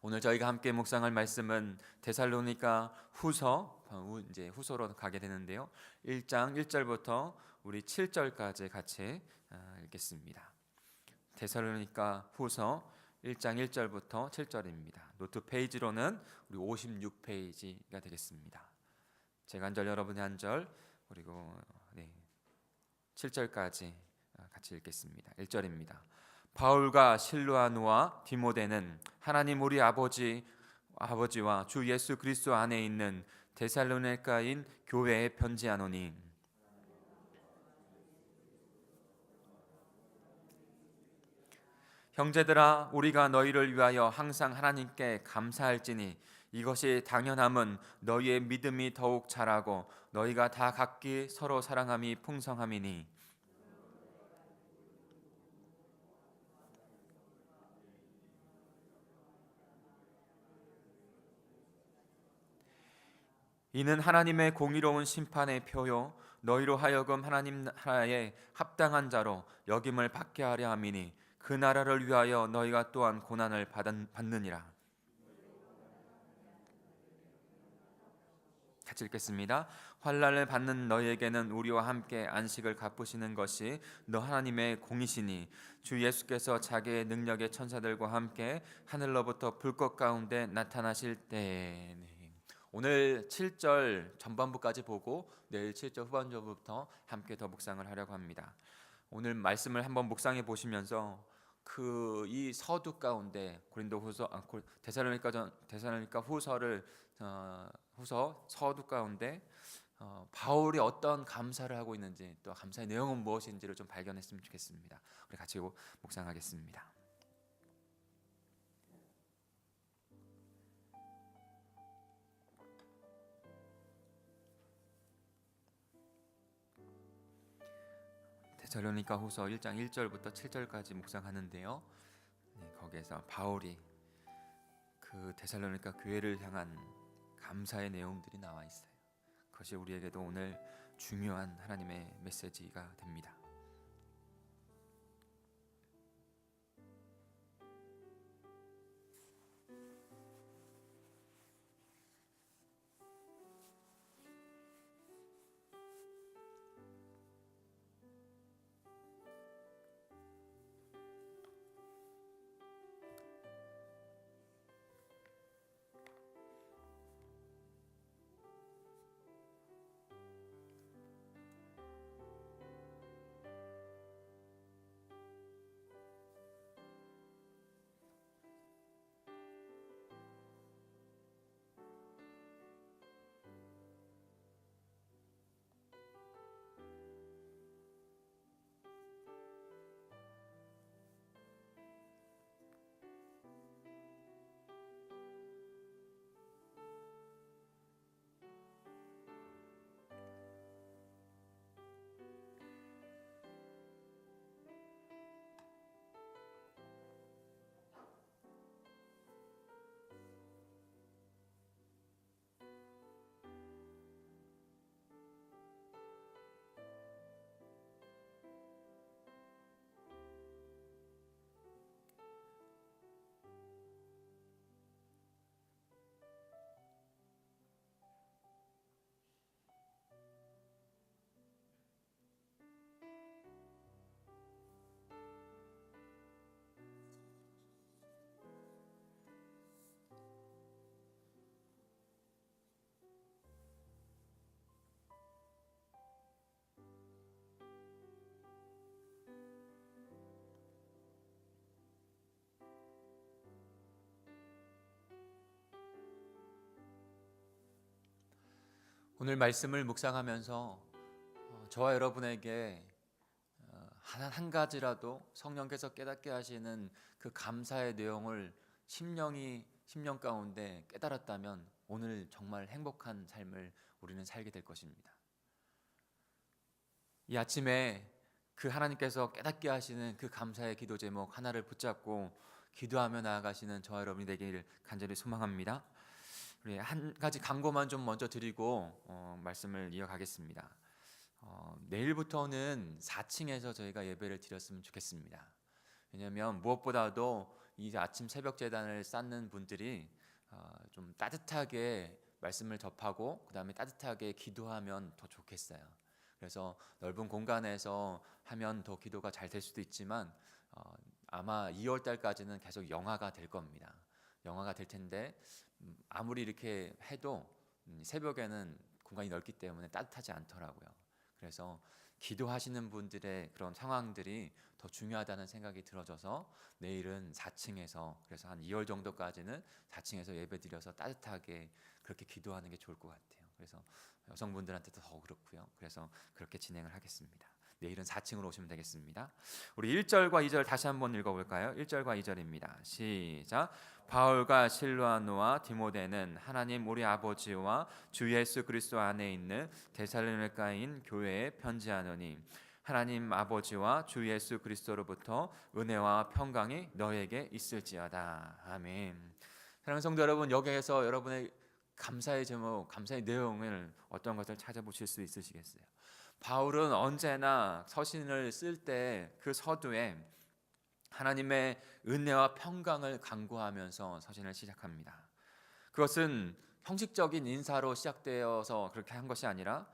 오늘 저희가 함께 묵상할 말씀은 데살로니가 후서, 이제 후서로 가게 되는데요. 1장 1절부터 우리 7절까지 같이 읽겠습니다. 데살로니가 후서 1장 1절부터 7절입니다. 노트 페이지로는 우리 56페이지가 되겠습니다. 제가 한 절, 여러분이 한 절, 그리고 7절까지 같이 읽겠습니다. 1절입니다. 바울과 실루아누와 디모데는 하나님 우리 아버지와 주 예수 그리스도 안에 있는 데살로니가인 교회에 편지하노니, 형제들아, 우리가 너희를 위하여 항상 하나님께 감사할지니 이것이 당연함은 너희의 믿음이 더욱 자라고 너희가 다 각기 서로 사랑함이 풍성함이니, 이는 하나님의 공의로운 심판의 표요 너희로 하여금 하나님 나라에 합당한 자로 여김을 받게 하려 함이니 그 나라를 위하여 너희가 또한 고난을 받느니라. 같이 읽겠습니다. 환난을 받는 너희에게는 우리와 함께 안식을 갚으시는 것이 너 하나님의 공이시니 주 예수께서 자기의 능력의 천사들과 함께 하늘로부터 불꽃 가운데 나타나실 때에. 오늘 7절 전반부까지 보고 내일 7절 후반부부터 함께 더 묵상을 하려고 합니다. 오늘 말씀을 한번 묵상해 보시면서 이 서두 가운데 데살로니가 후서 서두 가운데 바울이 어떤 감사를 하고 있는지, 또 감사의 내용은 무엇인지를 좀 발견했으면 좋겠습니다. 우리 같이 묵상하겠습니다. 데살로니가 후서 1장 1절부터 7절까지 묵상하는데요. 거기에서 바울이 그 데살로니가 교회를 향한 감사의 내용들이 나와 있어요. 그것이 우리에게도 오늘 중요한 하나님의 메시지가 됩니다. 오늘 말씀을 묵상하면서 저와 여러분에게 한 가지라도 성령께서 깨닫게 하시는 그 감사의 내용을 심령 가운데 깨달았다면 오늘 정말 행복한 삶을 우리는 살게 될 것입니다. 이 아침에 그 하나님께서 깨닫게 하시는 그 감사의 기도 제목 하나를 붙잡고 기도하며 나아가시는 저와 여러분이 되기를 간절히 소망합니다. 우리 한 가지 광고만 좀 먼저 드리고 말씀을 이어가겠습니다. 내일부터는 4층에서 저희가 예배를 드렸으면 좋겠습니다. 왜냐하면 무엇보다도 이 아침 새벽 제단을 쌓는 분들이 좀 따뜻하게 말씀을 접하고 그다음에 따뜻하게 기도하면 더 좋겠어요. 그래서 넓은 공간에서 하면 더 기도가 잘 될 수도 있지만 아마 2월 달까지는 계속 영하가 될 겁니다. 영하가 될 텐데 아무리 이렇게 해도 새벽에는 공간이 넓기 때문에 따뜻하지 않더라고요. 그래서 기도하시는 분들의 그런 상황들이 더 중요하다는 생각이 들어져서 내일은 4층에서 그래서 한 2월 정도까지는 4층에서 예배드려서 따뜻하게 그렇게 기도하는 게 좋을 것 같아요. 그래서 여성분들한테도 더 그렇고요. 그래서 그렇게 진행을 하겠습니다. 내일은 4층으로 오시면 되겠습니다. 우리 1절과 2절 다시 한번 읽어볼까요? 1절과 2절입니다. 시작. 바울과 실로아노와 디모데는 하나님 우리 아버지와 주 예수 그리스도 안에 있는 데살로니가인 교회에 편지하노니 하나님 아버지와 주 예수 그리스도로부터 은혜와 평강이 너에게 있을지어다. 아멘. 사랑하는 성도 여러분, 여기에서 여러분의 감사의 제목, 감사의 내용을 어떤 것을 찾아보실 수 있으시겠어요? 바울은 언제나 서신을 쓸 때 그 서두에 하나님의 은혜와 평강을 간구하면서 서신을 시작합니다. 그것은 형식적인 인사로 시작되어서 그렇게 한 것이 아니라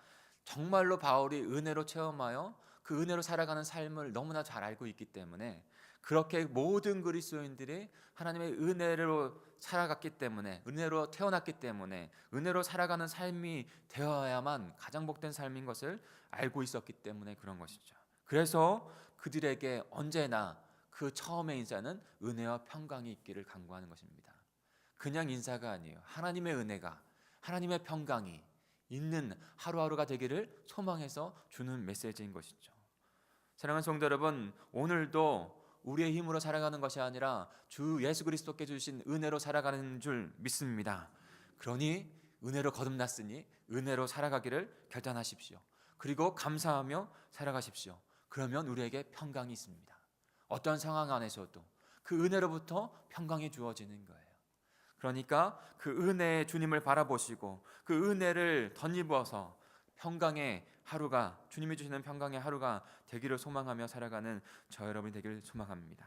정말로 바울이 은혜로 체험하여 그 은혜로 살아가는 삶을 너무나 잘 알고 있기 때문에 그렇게 모든 그리스도인들이 하나님의 은혜로 살아갔기 때문에 은혜로 태어났기 때문에 은혜로 살아가는 삶이 되어야만 가장 복된 삶인 것을 알고 있었기 때문에 그런 것이죠. 그래서 그들에게 언제나 그 처음의 인사는 은혜와 평강이 있기를 간구하는 것입니다. 그냥 인사가 아니에요. 하나님의 은혜가, 하나님의 평강이 있는 하루하루가 되기를 소망해서 주는 메시지인 것이죠. 사랑하는 성도 여러분, 오늘도 우리의 힘으로 살아가는 것이 아니라 주 예수 그리스도께 주신 은혜로 살아가는 줄 믿습니다. 그러니 은혜로 거듭났으니 은혜로 살아가기를 결단하십시오. 그리고 감사하며 살아가십시오. 그러면 우리에게 평강이 있습니다. 어떤 상황 안에서도 그 은혜로부터 평강이 주어지는 거예요. 그러니까 그 은혜의 주님을 바라보시고 그 은혜를 덧입어서 평강의 하루가, 주님이 주시는 평강의 하루가 되기를 소망하며 살아가는 저 여러분이 되기를 소망합니다.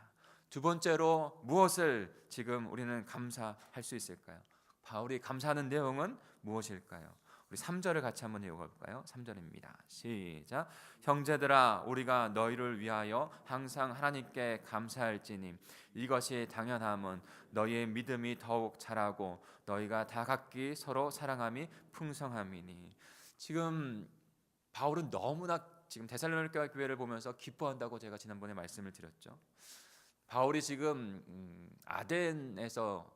두 번째로 무엇을 지금 우리는 감사할 수 있을까요? 바울이 감사하는 내용은 무엇일까요? 우리 3절을 같이 한번 읽어볼까요? 3절입니다. 시작. 형제들아 우리가 너희를 위하여 항상 하나님께 감사할지니 이것이 당연함은 너희의 믿음이 더욱 자라고 너희가 다 각기 서로 사랑함이 풍성함이니. 지금 바울은 너무나 지금 데살로니가 교회를 보면서 기뻐한다고 제가 지난번에 말씀을 드렸죠. 바울이 지금 아테네에서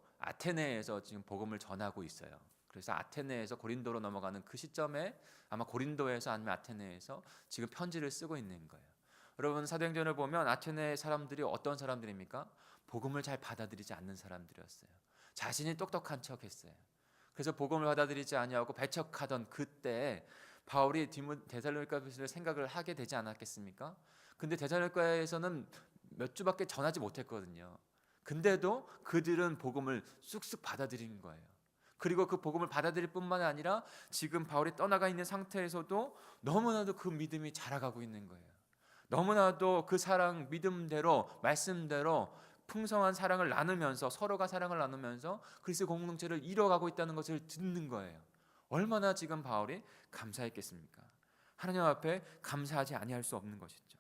지금 복음을 전하고 있어요. 그래서 아테네에서 고린도로 넘어가는 그 시점에 아마 고린도에서 아니면 아테네에서 지금 편지를 쓰고 있는 거예요. 여러분 사도행전을 보면 아테네 사람들이 어떤 사람들입니까? 복음을 잘 받아들이지 않는 사람들이었어요. 자신이 똑똑한 척했어요. 그래서 복음을 받아들이지 아니하고 배척하던 그때 바울이 데살로니가서를 생각을 하게 되지 않았겠습니까? 근데 데살로니가에서는 몇 주밖에 전하지 못했거든요. 근데도 그들은 복음을 쑥쑥 받아들인 거예요. 그리고 그 복음을 받아들일 뿐만 아니라 지금 바울이 떠나가 있는 상태에서도 너무나도 그 믿음이 자라가고 있는 거예요. 너무나도 그 사랑 믿음대로 말씀대로 풍성한 사랑을 나누면서 서로가 사랑을 나누면서 그리스도 공동체를 이뤄가고 있다는 것을 듣는 거예요. 얼마나 지금 바울이 감사했겠습니까? 하나님 앞에 감사하지 아니할 수 없는 것이죠.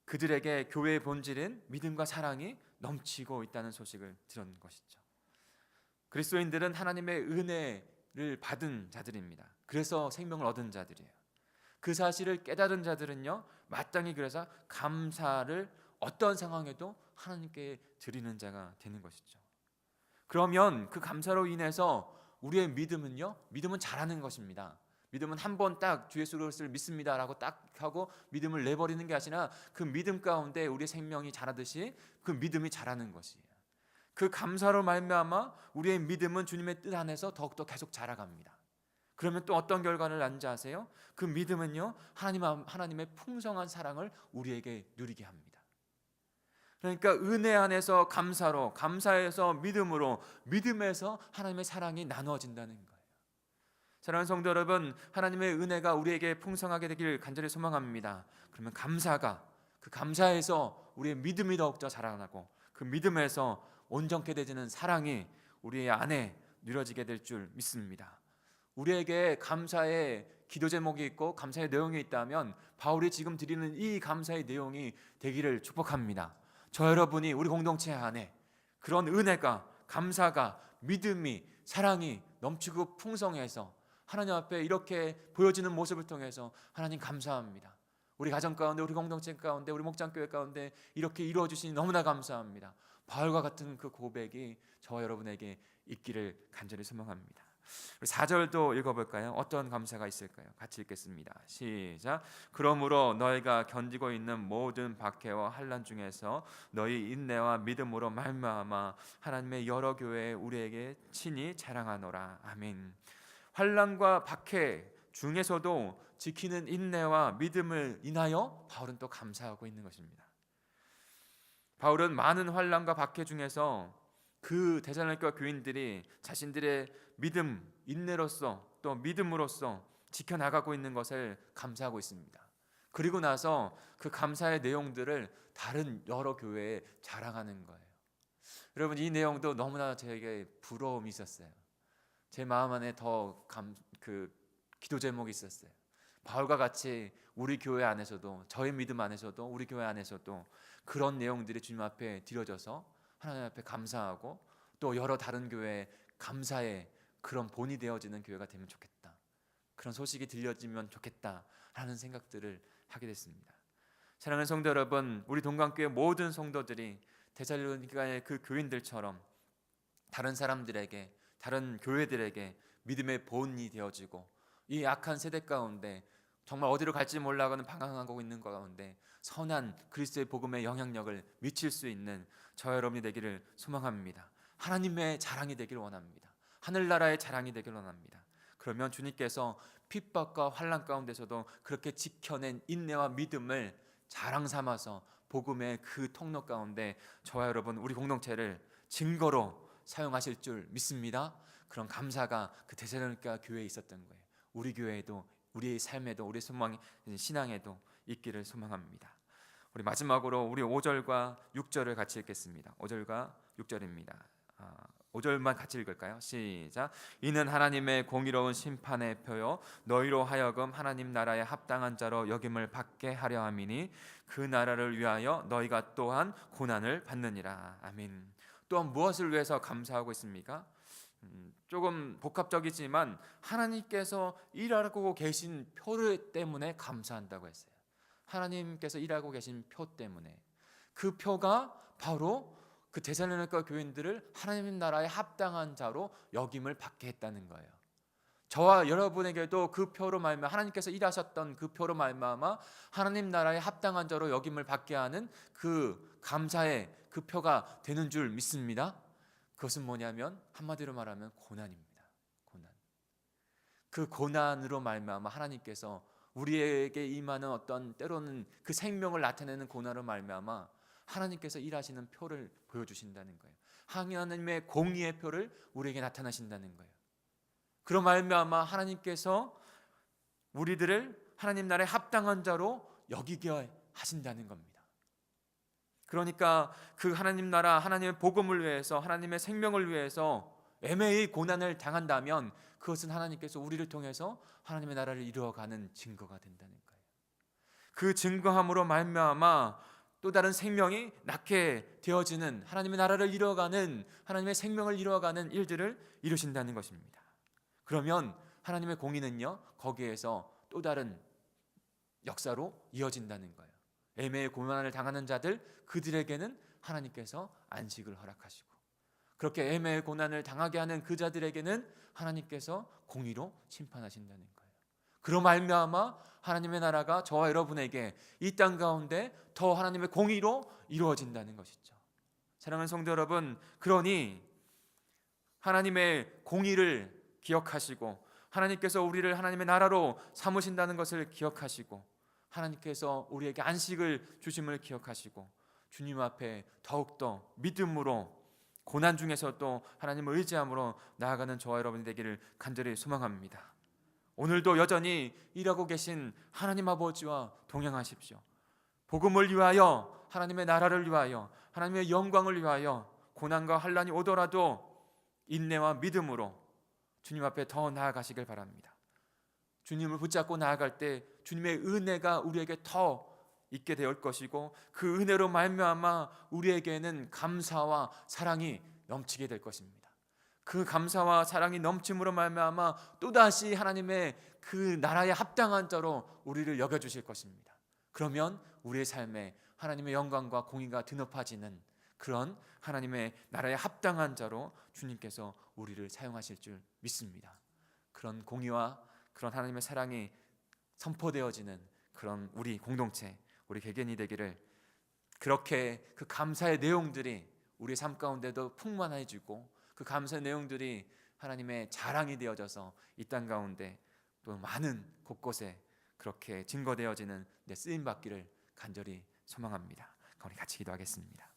그들에게 교회의 본질인 믿음과 사랑이 넘치고 있다는 소식을 들은 것이죠. 그리스도인들은 하나님의 은혜를 받은 자들입니다. 그래서 생명을 얻은 자들이에요. 그 사실을 깨달은 자들은요, 마땅히 그래서 감사를 어떤 상황에도 하나님께 드리는 자가 되는 것이죠. 그러면 그 감사로 인해서 우리의 믿음은 자라는 것입니다. 믿음은 한 번 딱 주 예수 그리스도를 믿습니다라고 딱 하고 믿음을 내버리는 게 아니라 그 믿음 가운데 우리의 생명이 자라듯이 그 믿음이 자라는 것이에요. 그 감사로 말미암아 우리의 믿음은 주님의 뜻 안에서 더욱더 계속 자라갑니다. 그러면 또 어떤 결과를 낳는지 아세요? 그 믿음은요, 하나님의 풍성한 사랑을 우리에게 누리게 합니다. 그러니까 은혜 안에서 감사로, 감사에서 믿음으로, 믿음에서 하나님의 사랑이 나누어진다는 거예요. 사랑하는 성도 여러분, 하나님의 은혜가 우리에게 풍성하게 되길 간절히 소망합니다. 그러면 그 감사에서 우리의 믿음이 더욱더 자라나고 그 믿음에서 온전케 되지는 사랑이 우리의 안에 누려지게 될 줄 믿습니다. 우리에게 감사의 기도 제목이 있고 감사의 내용이 있다면 바울이 지금 드리는 이 감사의 내용이 되기를 축복합니다. 저 여러분이 우리 공동체 안에 그런 은혜가, 감사가, 믿음이, 사랑이 넘치고 풍성해서 하나님 앞에 이렇게 보여지는 모습을 통해서 하나님 감사합니다. 우리 가정 가운데, 우리 공동체 가운데, 우리 목장교회 가운데 이렇게 이루어 주시니 너무나 감사합니다. 바울과 같은 그 고백이 저와 여러분에게 있기를 간절히 소망합니다. 4절도 읽어볼까요? 어떤 감사가 있을까요? 같이 읽겠습니다. 시작. 그러므로 너희가 견디고 있는 모든 박해와 환난 중에서 너희 인내와 믿음으로 말미암아 하나님의 여러 교회에 우리에게 친히 자랑하노라. 아멘. 환난과 박해 중에서도 지키는 인내와 믿음을 인하여 바울은 또 감사하고 있는 것입니다. 바울은 많은 환난과 박해 중에서 그 데살로니가 교인들이 자신들의 믿음, 인내로서 또 믿음으로써 지켜나가고 있는 것을 감사하고 있습니다. 그리고 나서 그 감사의 내용들을 다른 여러 교회에 자랑하는 거예요. 여러분, 이 내용도 너무나 저에게 부러움이 있었어요. 제 마음 안에 더 기도 제목이 있었어요. 바울과 같이 우리 교회 안에서도, 저의 믿음 안에서도, 우리 교회 안에서도 그런 내용들이 주님 앞에 드려져서 하나님 앞에 감사하고 또 여러 다른 교회에 감사의 그런 본이 되어지는 교회가 되면 좋겠다, 그런 소식이 들려지면 좋겠다 하는 생각들을 하게 됐습니다. 사랑하는 성도 여러분, 우리 동강교회 모든 성도들이 데살로니가의 그 교인들처럼 다른 사람들에게, 다른 교회들에게 믿음의 본이 되어지고 이 악한 세대 가운데 정말 어디로 갈지 몰라가는 방황하고 있는 가운데 선한 그리스도의 복음의 영향력을 미칠 수 있는 저 여러분이 되기를 소망합니다. 하나님의 자랑이 되기를 원합니다. 하늘나라의 자랑이 되기를 원합니다. 그러면 주님께서 핍박과 환난 가운데서도 그렇게 지켜낸 인내와 믿음을 자랑 삼아서 복음의 그 통로 가운데 저와 여러분, 우리 공동체를 증거로 사용하실 줄 믿습니다. 그런 감사가 그 데살로니가 교회에 있었던 거예요. 우리 교회에도, 우리의 삶에도, 우리 신앙에도 있기를 소망합니다. 우리 마지막으로 우리 5절과 6절을 같이 읽겠습니다. 5절과 6절입니다. 5절만 같이 읽을까요? 시작. 이는 하나님의 공의로운 심판의 표요 너희로 하여금 하나님 나라에 합당한 자로 여김을 받게 하려 함이니 그 나라를 위하여 너희가 또한 고난을 받느니라. 아멘. 또한 무엇을 위해서 감사하고 있습니까? 조금 복합적이지만 하나님께서 일하고 계신 표 때문에 감사한다고 했어요. 하나님께서 일하고 계신 표 때문에, 그 표가 바로 그 데살로니가 교인들을 하나님 나라에 합당한 자로 여김을 받게 했다는 거예요. 저와 여러분에게도 그 표로 말미암아, 하나님께서 일하셨던 그 표로 말미암아 하나님 나라에 합당한 자로 여김을 받게 하는 그 감사의 그 표가 되는 줄 믿습니다. 그것은 뭐냐면 한마디로 말하면 고난입니다. 고난. 그 고난으로 말미암아 하나님께서 우리에게 임하는 어떤 때로는 그 생명을 나타내는 고난으로 말미암아 하나님께서 일하시는 표를 보여주신다는 거예요. 하나님의 공의의 표를 우리에게 나타나신다는 거예요. 그로 말미암아 하나님께서 우리들을 하나님 나라에 합당한 자로 여기게 하신다는 겁니다. 그러니까 그 하나님 나라, 하나님의 복음을 위해서, 하나님의 생명을 위해서 애매히 고난을 당한다면 그것은 하나님께서 우리를 통해서 하나님의 나라를 이루어가는 증거가 된다는 거예요. 그 증거함으로 말미암아 또 다른 생명이 낳게 되어지는, 하나님의 나라를 이루어가는, 하나님의 생명을 이루어가는 일들을 이루신다는 것입니다. 그러면 하나님의 공의는요, 거기에서 또 다른 역사로 이어진다는 거예요. 애매의 고난을 당하는 자들, 그들에게는 하나님께서 안식을 허락하시고, 그렇게 애매의 고난을 당하게 하는 그 자들에게는 하나님께서 공의로 심판하신다는 거예요. 그로 말미암아 하나님의 나라가 저와 여러분에게 이 땅 가운데 더 하나님의 공의로 이루어진다는 것이죠. 사랑하는 성도 여러분, 그러니 하나님의 공의를 기억하시고 하나님께서 우리를 하나님의 나라로 삼으신다는 것을 기억하시고 하나님께서 우리에게 안식을 주심을 기억하시고 주님 앞에 더욱더 믿음으로 고난 중에서도 하나님을 의지함으로 나아가는 저와 여러분이 되기를 간절히 소망합니다. 오늘도 여전히 일하고 계신 하나님 아버지와 동행하십시오. 복음을 위하여, 하나님의 나라를 위하여, 하나님의 영광을 위하여 고난과 환난이 오더라도 인내와 믿음으로 주님 앞에 더 나아가시길 바랍니다. 주님을 붙잡고 나아갈 때 주님의 은혜가 우리에게 더 있게 될 것이고, 그 은혜로 말미암아 우리에게는 감사와 사랑이 넘치게 될 것입니다. 그 감사와 사랑이 넘침으로 말미암아 또다시 하나님의 그 나라에 합당한 자로 우리를 여겨주실 것입니다. 그러면 우리의 삶에 하나님의 영광과 공의가 드높아지는 그런 하나님의 나라에 합당한 자로 주님께서 우리를 사용하실 줄 믿습니다. 그런 공의와 그런 하나님의 사랑이 선포되어지는 그런 우리 공동체, 우리 개개인이 되기를, 그렇게 그 감사의 내용들이 우리의 삶 가운데도 풍만해지고 그 감사의 내용들이 하나님의 자랑이 되어져서 이 땅 가운데 또 많은 곳곳에 그렇게 증거되어지는 내 쓰임 받기를 간절히 소망합니다. 우리 같이 기도하겠습니다.